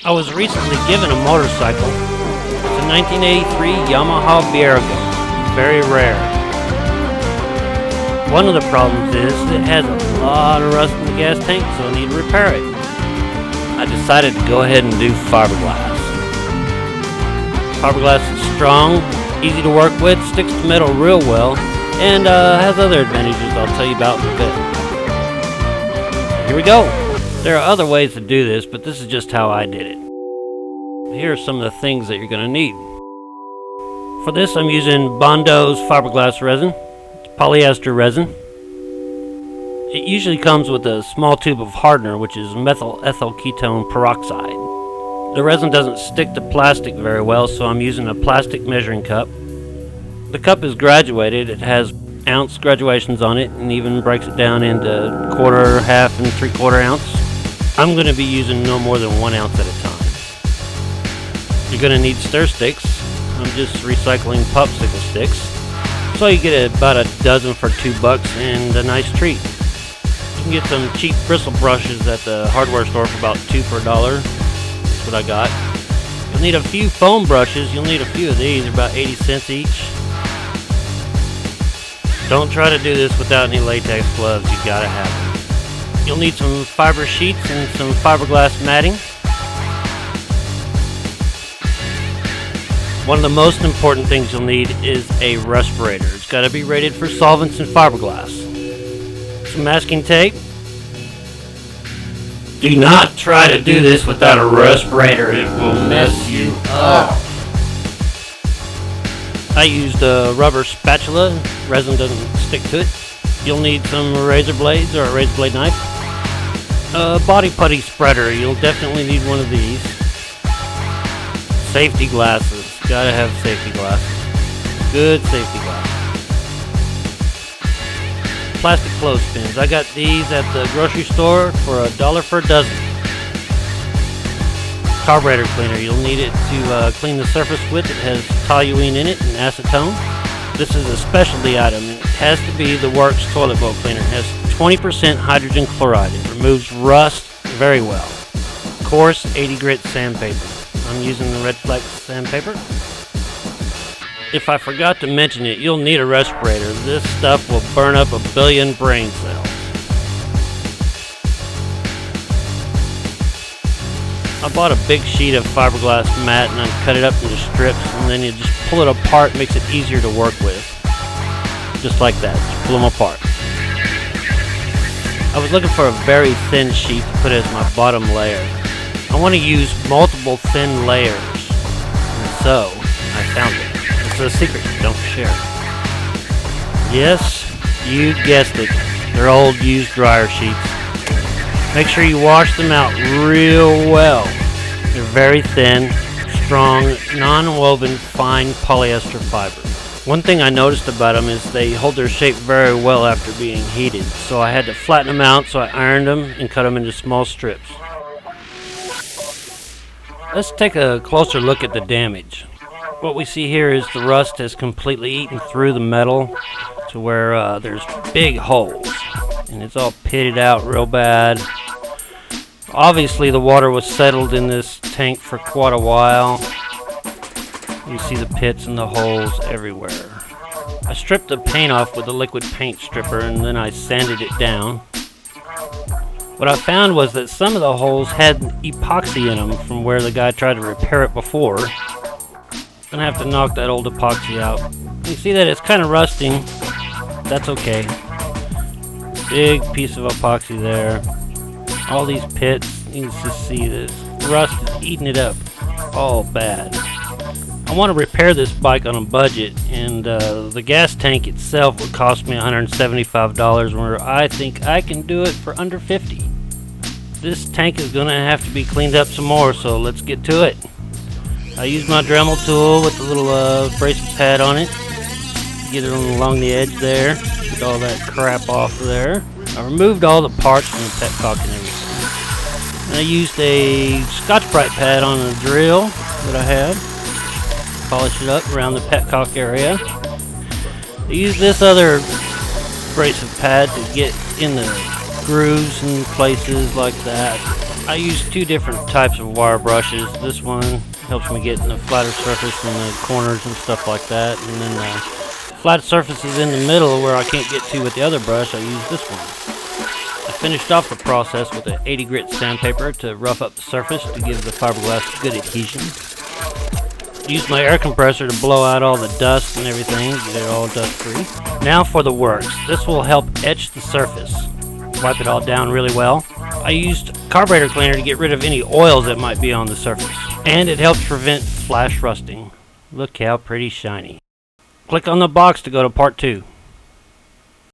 I was recently given a motorcycle. It's a 1983 Yamaha Fiberglass. Very rare. One of the problems is it has a lot of rust in the gas tank, so I need to repair it. I decided to go ahead and do fiberglass. Fiberglass is strong, easy to work with, sticks to metal real well, and has other advantages I'll tell you about in a bit. Here we go. There are other ways to do this, but this is just how I did it. Here are some of the things that you're going to need. For this, I'm using Bondo's fiberglass resin. It's polyester resin. It usually comes with a small tube of hardener, which is methyl ethyl ketone peroxide. The resin doesn't stick to plastic very well, so I'm using a plastic measuring cup. The cup is graduated. It has ounce graduations on it and even breaks it down into quarter, half, and 3/4 ounce. I'm going to be using no more than 1 ounce at a time. You're going to need stir sticks. I'm just recycling popsicle sticks. So you get about a dozen for $2 and a nice treat. You can get some cheap bristle brushes at the hardware store for about $2 for $1. That's what I got. You'll need a few foam brushes. You'll need a few of these. They're about 80 cents each. Don't try to do this without any latex gloves. You gotta have them. You'll need some fiber sheets and some fiberglass matting. One of the most important things you'll need is a respirator. It's got to be rated for solvents and fiberglass. Some masking tape. Do not try to do this without a respirator. It will mess you up. I used a rubber spatula. Resin doesn't stick to it. You'll need some razor blades or a razor blade knife. A body putty spreader. You'll definitely need one of these. Safety glasses. Gotta have safety glasses. Good safety glasses. Plastic clothespins. I got these at the grocery store for $1 for a dozen. Carburetor cleaner. You'll need it to clean the surface with. It has toluene in it and acetone. This is a specialty item. It has to be the Works toilet bowl cleaner. It has 20% hydrogen chloride. It removes rust very well. Coarse 80 grit sandpaper. I'm using the Red Flex sandpaper. If I forgot to mention it, you'll need a respirator. This stuff will burn up 1 billion brain cells. I bought a big sheet of fiberglass mat and I cut it up into strips, and then you just pull it apart. Makes it easier to work with. Just like that. Just pull them apart. I was looking for a very thin sheet to put as my bottom layer. I want to use multiple thin layers, and so I found it. It's a secret, don't share it. Yes, you guessed it. They're old used dryer sheets. Make sure you wash them out real well. They're very thin, strong, non-woven, fine polyester fiber. One thing I noticed about them is they hold their shape very well after being heated, so I had to flatten them out, so I ironed them and cut them into small strips. Let's take a closer look at the damage. What we see here is the rust has completely eaten through the metal to where there's big holes, and it's all pitted out real bad. Obviously the water was settled in this tank for quite a while. You see the pits and the holes everywhere. I stripped the paint off with a liquid paint stripper and then I sanded it down. What I found was that some of the holes had epoxy in them from where the guy tried to repair it before. Gonna have to knock that old epoxy out. You see that it's kind of rusting. That's okay. Big piece of epoxy there. All these pits, you can just see this. Rust is eating it up. All bad. I want to repair this bike on a budget, and the gas tank itself would cost me $175, where I think I can do it for under $50. This tank is going to have to be cleaned up some more, so let's get to it. I used my Dremel tool with a little abrasive pad on it. Get it along the edge there. Get all that crap off of there. I removed all the parts from the petcock and everything. And I used a Scotch-Brite pad on a drill that I had. Polish it up around the petcock area. I used this other abrasive pad to get in the grooves and places like that. I use two different types of wire brushes. This one helps me get in the flatter surface and the corners and stuff like that. And then the flat surfaces in the middle where I can't get to with the other brush, I use this one. I finished off the process with an 80 grit sandpaper to rough up the surface to give the fiberglass good adhesion. Use my air compressor to blow out all the dust and everything, get it all dust free. Now for the works. This will help etch the surface. Wipe it all down really well. I used carburetor cleaner to get rid of any oils that might be on the surface. And it helps prevent flash rusting. Look how pretty shiny. Click on the box to go to part 2.